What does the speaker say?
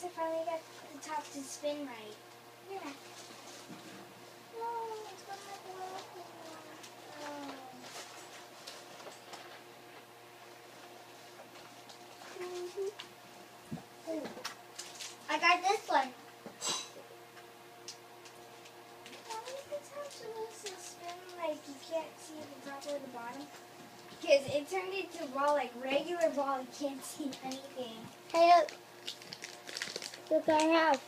Yes, I finally got the top to spin right. Yeah. No, it's going to happen. Oh. Ooh. I got this one. Why is the top supposed to spin like you can't see the top or the bottom? Because it turned into a ball like regular ball. You can't see anything. Hey, look I have.